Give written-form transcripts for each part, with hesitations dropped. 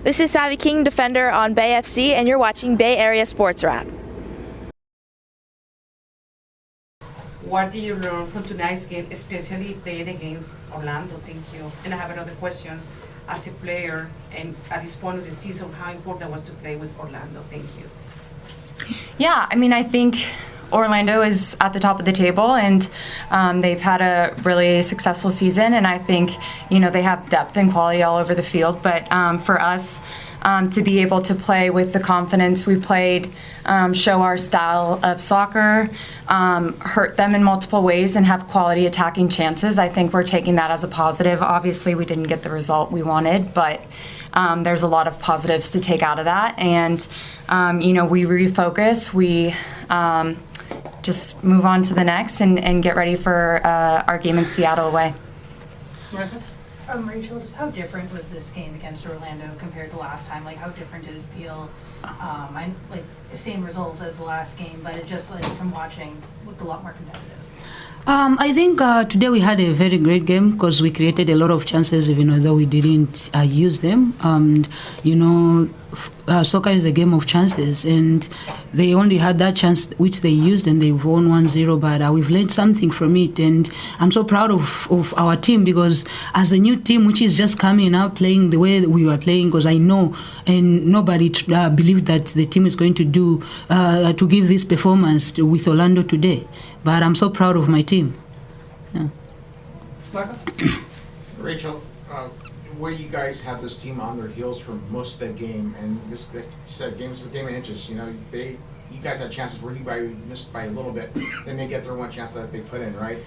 This is Abby King, defender on Bay FC, and you're watching Bay Area Sports Wrap. What did you learn from tonight's game, especially playing against Orlando? Thank you. And I have another question. As a player and at this point of the season, how important was to play with Orlando? Thank you. Yeah, I mean, I think Orlando is at the top of the table, and they've had a really successful season, and I think, they have depth and quality all over the field. But for us, to be able to play with the confidence we played, show our style of soccer, hurt them in multiple ways, and have quality attacking chances, I think we're taking that as a positive. Obviously, we didn't get the result we wanted, but there's a lot of positives to take out of that. And, we refocus, we just move on to the next and get ready for our game in Seattle away. Marissa? Rachel, just how different was this game against Orlando compared to last time? Like, how different did it feel? The same result as the last game, but it just, from watching, looked a lot more competitive. I think today we had a very great game because we created a lot of chances, even though we didn't use them. Soccer is a game of chances, and they only had that chance which they used, and they've won 1-0. But we've learned something from it, and I'm so proud of our team, because as a new team which is just coming out playing the way that we were playing, because I know and nobody believed that the team is going to give this performance with Orlando today. But I'm so proud of my team. Yeah. Marco? Rachel, where you guys had this team on their heels for most of the game, and this game is a game of inches. You guys had chances where you missed by a little bit, then they get their one chance that they put in, right?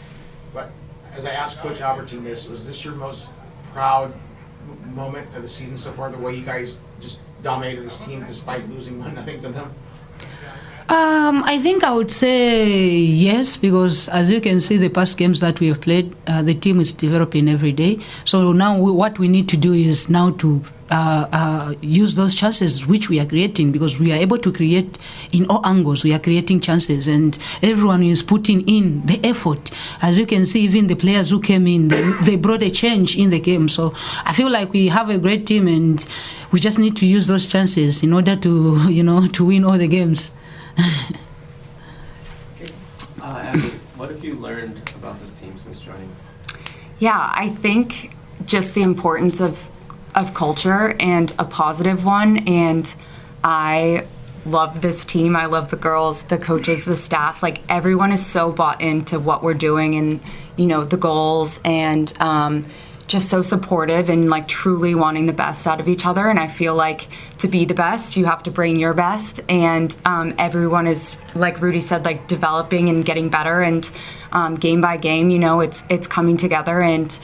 But as I asked Coach Albertine was this your most proud moment of the season so far, the way you guys just dominated this team despite losing 1-0 to them? I think I would say yes, because as you can see, the past games that we have played, the team is developing every day. So now what we need to do is now to use those chances which we are creating, because we are able to create in all angles. We are creating chances, and everyone is putting in the effort. As you can see, even the players who came in, they brought a change in the game. So I feel like we have a great team, and we just need to use those chances in order to, to win all the games. Abby, what have you learned about this team since joining? Yeah, I think just the importance of culture, and a positive one. And I love this team. I love the girls, the coaches, the staff. Like, everyone is so bought into what we're doing, and the goals, and just so supportive, and truly wanting the best out of each other. And I feel like to be the best, you have to bring your best, and everyone is, like Rudy said, developing and getting better, and game by game, it's coming together. And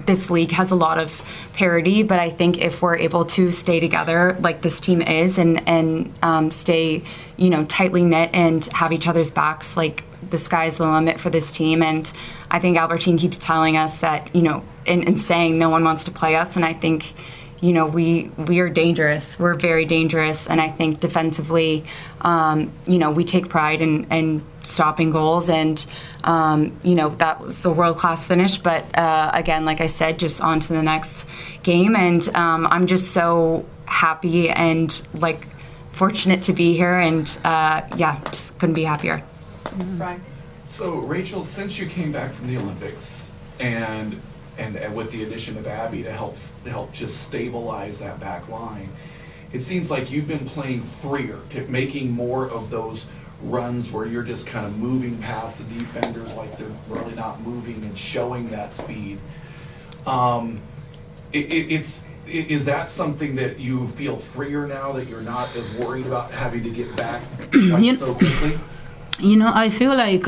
this league has a lot of parity, but I think if we're able to stay together like this team is, and stay tightly knit and have each other's backs, the sky's the limit for this team. And I think Albertine keeps telling us that, and saying no one wants to play us. And I think, we are dangerous. We're very dangerous. And I think defensively, we take pride in stopping goals. And, that was a world-class finish. But again, like I said, just on to the next game. And I'm just so happy and fortunate to be here. And just couldn't be happier. Brian? So, Rachel, since you came back from the Olympics, and with the addition of Abby to help just stabilize that back line, it seems like you've been playing freer, making more of those runs where you're just kind of moving past the defenders like they're really not moving, and showing that speed. Is that something that you feel freer now, that you're not as worried about having to get back so quickly? I feel like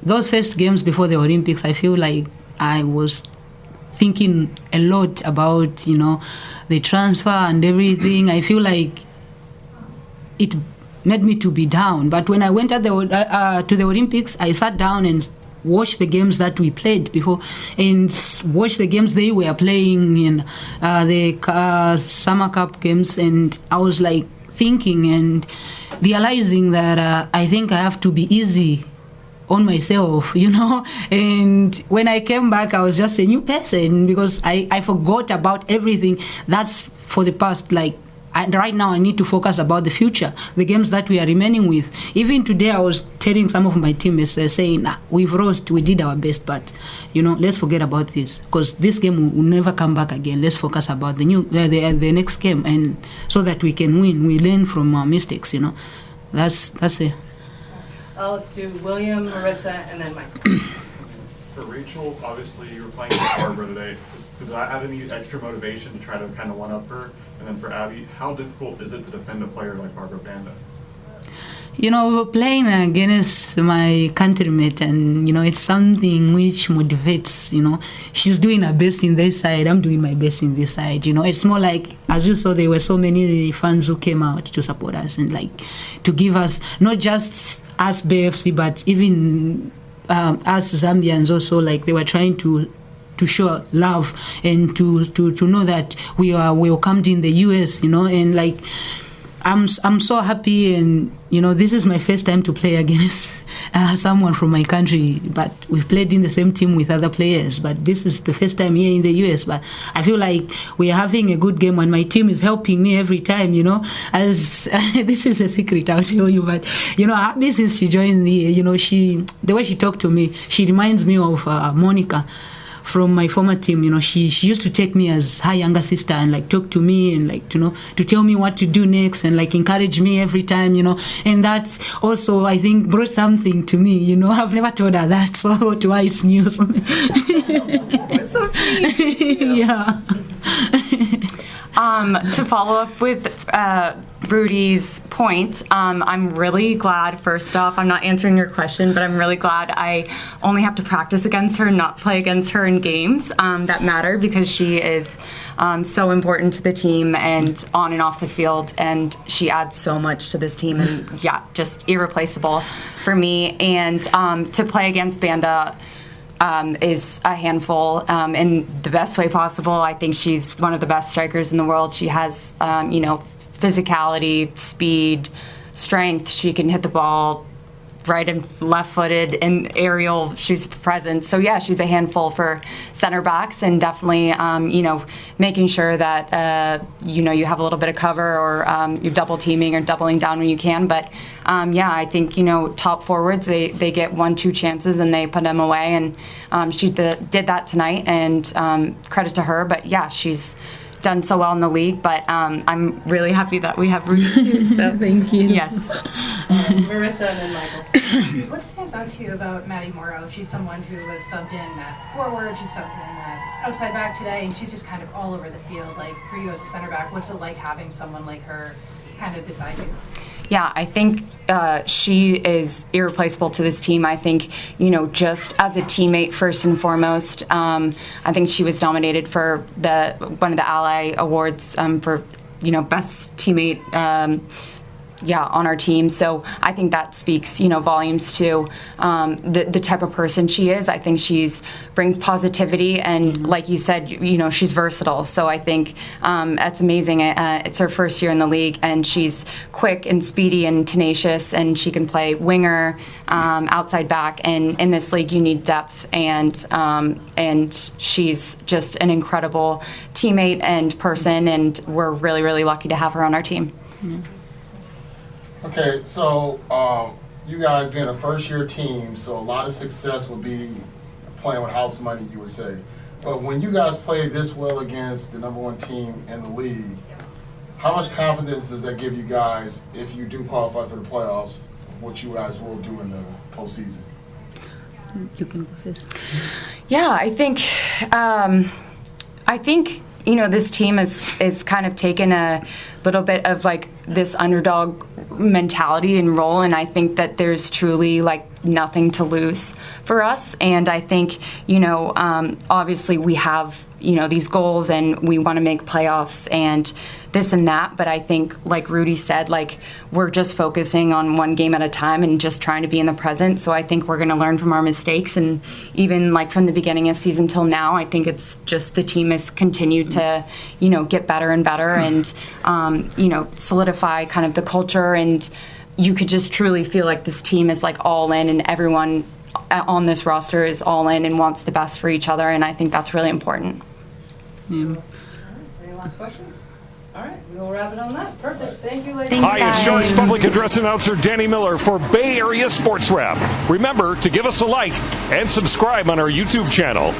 those first games before the Olympics, I feel like I was thinking a lot about, the transfer and everything. I feel like it made me to be down. But when I went to the Olympics, I sat down and watched the games that we played before, and watched the games they were playing in the Summer Cup games, and I was thinking and realizing that I think I have to be easy on myself, And when I came back, I was just a new person because I forgot about everything that's for the past, and right now I need to focus about the future, the games that we are remaining with. Even today I was telling some of my teammates, saying, we've lost, we did our best, but, let's forget about this because this game will never come back again. Let's focus about the next game, and so that we can win. We learn from our mistakes, That's it. Let's do William, Marissa, and then Mike. For Rachel, obviously you were playing with Barbara today. Does that add any extra motivation to try to kind of one-up her? And then for Abby, how difficult is it to defend a player like Barbara Banda? Playing against my countrymate, and it's something which motivates. She's doing her best in this side, I'm doing my best in this side. It's more like, as you saw, there were so many fans who came out to support us and to give us, not just us BFC, but even us Zambians also. They were trying to show love and to know that we are welcomed in the US, and I'm so happy, and this is my first time to play against someone from my country, but we've played in the same team with other players, but this is the first time here in the US. But I feel like we're having a good game and my team is helping me every time, as this is a secret, I'll tell you, but Abby, since she joined the way she talked to me, she reminds me of Monica from my former team. She used to take me as her younger sister and talk to me and to tell me what to do next and encourage me every time, and that also I think brought something to me. I've never told her that, so to her it's new. It's so sweet. Yeah. To follow up with Rudy's point, I'm really glad, first off, I'm not answering your question, but I'm really glad I only have to practice against her, not play against her in games that matter, because she is so important to the team and on and off the field, and she adds so much to this team, and just irreplaceable for me. And to play against Banda is a handful in the best way possible. I think she's one of the best strikers in the world. She has, physicality, speed, strength. She can hit the ball right and left-footed and aerial. She's present. So, she's a handful for center backs, and definitely, making sure that, you have a little bit of cover, or you're double teaming or doubling down when you can. But, I think, top forwards, they get 1-2 chances and they put them away. And she did that tonight, and credit to her. But, she's done so well in the league, but I'm really happy that we have Rudy too. So thank you. Yes. Marissa and then Michael. What stands out to you about Maddie Morrow? She's someone who was subbed in at forward, she's subbed in at outside back today, and she's just kind of all over the field. For you as a center back, what's it like having someone like her kind of beside you? Yeah, I think she is irreplaceable to this team. I think, just as a teammate first and foremost, I think she was nominated for one of the Ally Awards for, best teammate on our team. So I think that speaks, volumes to the type of person she is. I think she's brings positivity, and like you said, she's versatile. So I think that's amazing. It's her first year in the league, and she's quick and speedy and tenacious, and she can play winger, outside back. And in this league, you need depth, and she's just an incredible teammate and person, and we're really, really lucky to have her on our team. Yeah. Okay, so you guys being a first-year team, so a lot of success would be playing with house money, you would say. But when you guys play this well against the #1 team in the league, how much confidence does that give you guys if you do qualify for the playoffs, what you guys will do in the postseason? You can go first. Yeah, I think this team is kind of taken a little bit of this underdog mentality and role, and I think that there's truly nothing to lose for us. And I think obviously we have these goals and we want to make playoffs and this and that, but I think like Rudy said, we're just focusing on one game at a time and just trying to be in the present. So I think we're going to learn from our mistakes, and even from the beginning of season till now, I think it's just the team has continued to get better and better, and solidify kind of the culture, and you could just truly feel like this team is all in, and everyone on this roster is all in and wants the best for each other, and I think that's really important. Yeah. Any last questions? All right, we'll wrap it on that. Perfect. Thank you, ladies. Thanks, Hi, it's guys. Sharks Public Address announcer Danny Miller for Bay Area Sports Wrap. Remember to give us a like and subscribe on our YouTube channel.